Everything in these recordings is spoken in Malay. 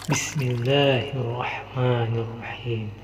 Bismillahirrahmanirrahim.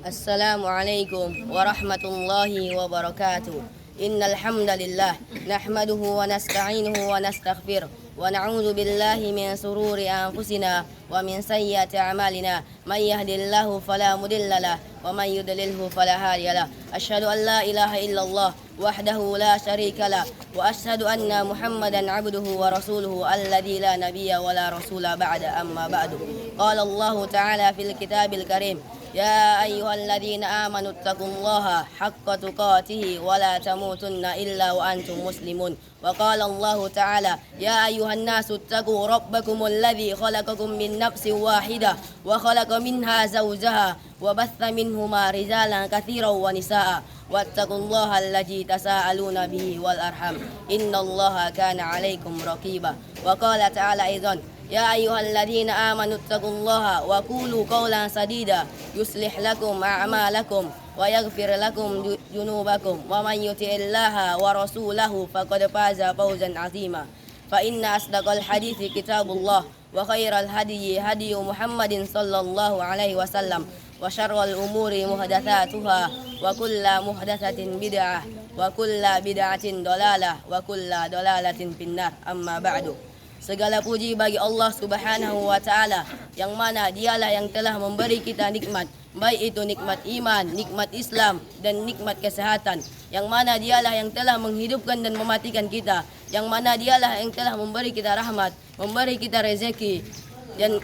Assalamualaikum warahmatullahi wabarakatuh. Innal hamdalillah nahmaduhu wa nasta'inuhu wa nastaghfiruh wa na'udzu billahi min sururi anfusina wa min sayyiati a'malina. May yahdihillahu fala mudilla lahu wa may yudlilhu fala hadiya lahu. Asyhadu an la ilaha illallah wahdahu la syarika lahu wa asyhadu anna Muhammadan 'abduhu wa rasuluhu alladzi la nabiyya wa la rasula ba'da, amma ba'du. Qala Allah ta'ala fil kitabil karim: يا أيها الذين آمنوا اتقوا الله حق تقاته ولا تموتن إلا وأنتم مسلمون. وقال الله تعالى: يا أيها الناس اتقوا ربكم الذي خلقكم من نفس واحدة وخلق منها زوجها وبث منهما رجالا كثيرا ونساء واتقوا الله الذي تساءلون به والأرحام إن الله كان عليكم رقيبا. وقال تعالى أيضا: يا أيها الذين آمنوا اتقوا الله وقولوا قولا سديدا يصلح لكم أعمالكم ويغفر لكم ذنوبكم ومن يطع الله ورسوله فقد فاز فوزا عظيما. فإن أصدق الحديث كتاب الله وخير الهدي هدي محمد صلى الله عليه وسلم وشر الأمور محدثاتها وكل محدثة بدعة وكل بدعة ضلالة وكل ضلالة في النار. أما بعد. Segala puji bagi Allah Subhanahu wa Ta'ala, yang mana dialah yang telah memberi kita nikmat, baik itu nikmat iman, nikmat Islam, dan nikmat kesehatan. Yang mana dialah yang telah menghidupkan dan mematikan kita, yang mana dialah yang telah memberi kita rahmat, memberi kita rezeki,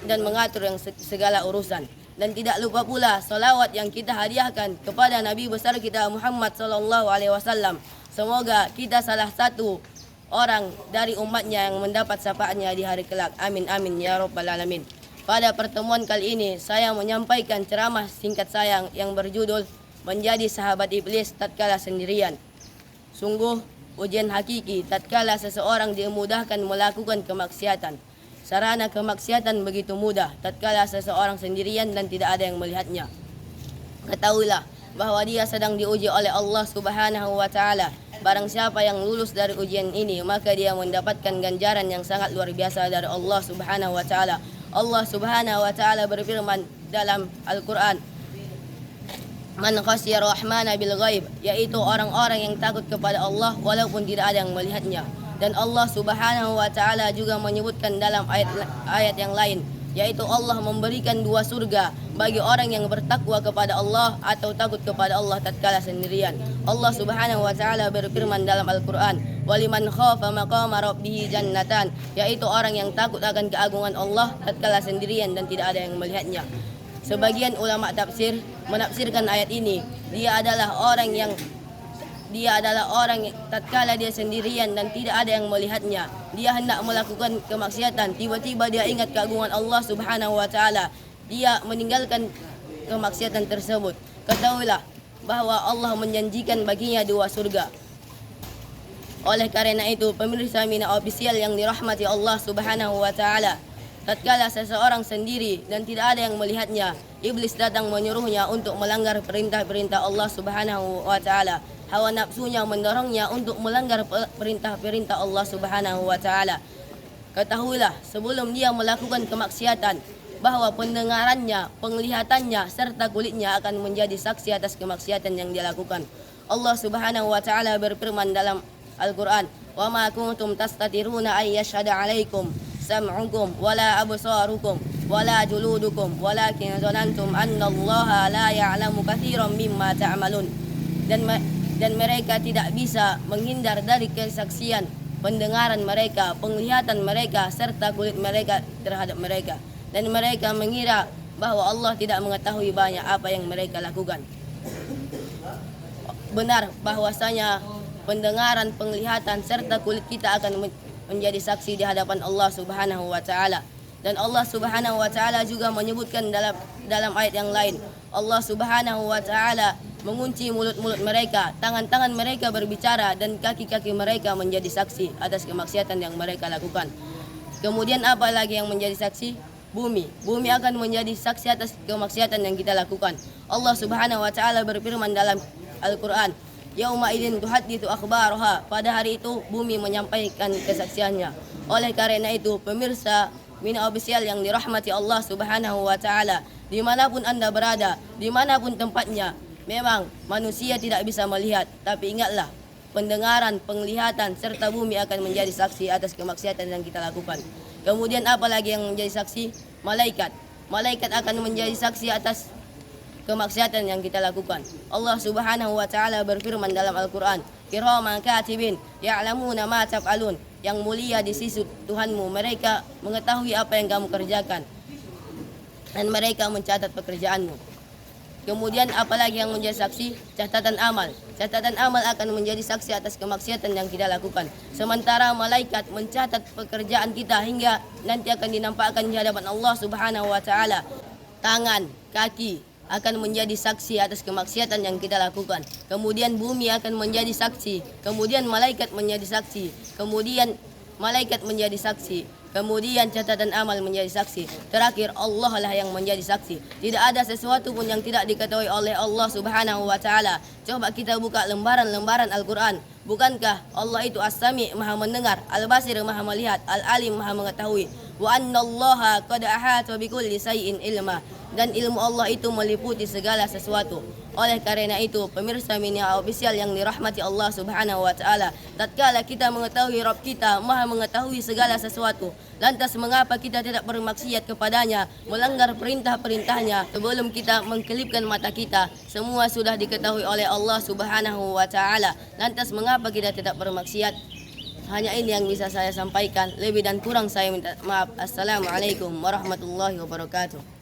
dan mengatur yang segala urusan. Dan tidak lupa pula salawat yang kita hadiahkan kepada Nabi besar kita Muhammad sallallahu alaihi wasallam. Semoga kita salah satu orang dari umatnya yang mendapat syafaatnya di hari kelak. Amin amin ya rabbal alamin. Pada pertemuan kali ini saya menyampaikan ceramah singkat saya yang berjudul Menjadi Sahabat Iblis Tatkala Sendirian. Sungguh ujian hakiki tatkala seseorang dimudahkan melakukan kemaksiatan. Sarana kemaksiatan begitu mudah tatkala seseorang sendirian dan tidak ada yang melihatnya. Ketahuilah bahwa dia sedang diuji oleh Allah Subhanahu wa Ta'ala. Barang siapa yang lulus dari ujian ini, maka dia mendapatkan ganjaran yang sangat luar biasa dari Allah Subhanahu wa Ta'ala. Allah Subhanahu wa Ta'ala berfirman dalam Al-Quran: Man khasyiya rahmana bil ghaib, yaitu orang-orang yang takut kepada Allah walaupun tidak ada yang melihatnya. Dan Allah Subhanahu wa Ta'ala juga menyebutkan dalam ayat yang lain, yaitu Allah memberikan dua surga bagi orang yang bertakwa kepada Allah atau takut kepada Allah tatkala sendirian. Allah Subhanahu wa Ta'ala berfirman dalam Al-Quran: Waliman khafa maqama rabbih jannatan, yaitu orang yang takut akan keagungan Allah tatkala sendirian dan tidak ada yang melihatnya. Sebagian ulama tafsir menafsirkan ayat ini, dia adalah orang yang tatkala dia sendirian dan tidak ada yang melihatnya, dia hendak melakukan kemaksiatan, tiba-tiba dia ingat keagungan Allah Subhanahu wa Ta'ala, dia meninggalkan kemaksiatan tersebut. Ketahuilah bahwa Allah menjanjikan baginya dua surga. Oleh karena itu, pemirsa Mina Official yang dirahmati Allah Subhanahu wa Ta'ala, tatkala seseorang sendiri dan tidak ada yang melihatnya, iblis datang menyuruhnya untuk melanggar perintah-perintah Allah Subhanahu wa Ta'ala. Hawa nafsunya mendorongnya untuk melanggar perintah-perintah Allah Subhanahu wa Ta'ala. Ketahuilah sebelum dia melakukan kemaksiatan, bahwa pendengarannya, penglihatannya, serta kulitnya akan menjadi saksi atas kemaksiatan yang dia lakukan. Allah Subhanahu wa Ta'ala berfirman dalam Al-Quran: Wa ma kuntum tastatiruna ay yashhada alaikum sam'ukum wala absarukum wala juludukum walakin zanantum annallaha la ya'lamu katsiran mimma ta'malun. Dan mereka tidak bisa menghindar dari kesaksian pendengaran mereka, penglihatan mereka, serta kulit mereka terhadap mereka. Dan mereka mengira bahwa Allah tidak mengetahui banyak apa yang mereka lakukan. Benar bahwasanya pendengaran, penglihatan, serta kulit kita akan menjadi saksi di hadapan Allah Subhanahu wa Ta'ala. Dan Allah Subhanahu wa Ta'ala juga menyebutkan dalam ayat yang lain, Allah Subhanahu wa Ta'ala mengunci mulut-mulut mereka, tangan-tangan mereka berbicara, dan kaki-kaki mereka menjadi saksi atas kemaksiatan yang mereka lakukan. Kemudian apa lagi yang menjadi saksi? Bumi akan menjadi saksi atas kemaksiatan yang kita lakukan. Allah Subhanahu wa Ta'ala berfirman dalam Al-Quran: Yauma idzin tuhadditsu akhbaraha. Pada hari itu bumi menyampaikan kesaksiannya. Oleh karena itu pemirsa Mina Official yang dirahmati Allah Subhanahu wa taala, dimanapun Anda berada, dimanapun tempatnya, memang manusia tidak bisa melihat, tapi ingatlah, pendengaran, penglihatan, serta bumi akan menjadi saksi atas kemaksiatan yang kita lakukan. Kemudian apalagi yang menjadi saksi? Malaikat. Malaikat akan menjadi saksi atas kemaksiatan yang kita lakukan. Allah Subhanahu wa taala berfirman dalam Al-Qur'an, "Kiraman katibin ya'lamuna ma taf'alun." Yang mulia di sisi Tuhanmu, mereka mengetahui apa yang kamu kerjakan dan mereka mencatat pekerjaanmu. Kemudian apalagi yang menjadi saksi? Catatan amal. Catatan amal akan menjadi saksi atas kemaksiatan yang kita lakukan. Sementara malaikat mencatat pekerjaan kita hingga nanti akan dinampakkan di hadapan Allah Subhanahu wa taala. Tangan, kaki akan menjadi saksi atas kemaksiatan yang kita lakukan. Kemudian bumi akan menjadi saksi. Kemudian malaikat menjadi saksi. Kemudian malaikat menjadi saksi. Kemudian catatan amal menjadi saksi. Terakhir Allah lah yang menjadi saksi. Tidak ada sesuatu pun yang tidak diketahui oleh Allah Subhanahu wa taala. Coba kita buka lembaran-lembaran Al-Qur'an. Bukankah Allah itu As-Sami', Maha mendengar, Al-Basir, Maha melihat, Al-Alim, Maha mengetahui. Wa annallaha qad ahata bikulli syai'in ilma. Dan ilmu Allah itu meliputi segala sesuatu. Oleh karena itu, pemirsa Mina Official yang dirahmati Allah Subhanahu wa taala, tatkala kita mengetahui Rabb kita Maha mengetahui segala sesuatu, lantas mengapa kita tidak bermaksiat kepadanya, melanggar perintah-perintahnya? Sebelum kita mengkelipkan mata kita, semua sudah diketahui oleh Allah Subhanahu wa taala. Lantas mengapa kita tidak bermaksiat? Hanya ini yang bisa saya sampaikan. Lebih dan kurang saya minta maaf. Assalamualaikum warahmatullahi wabarakatuh.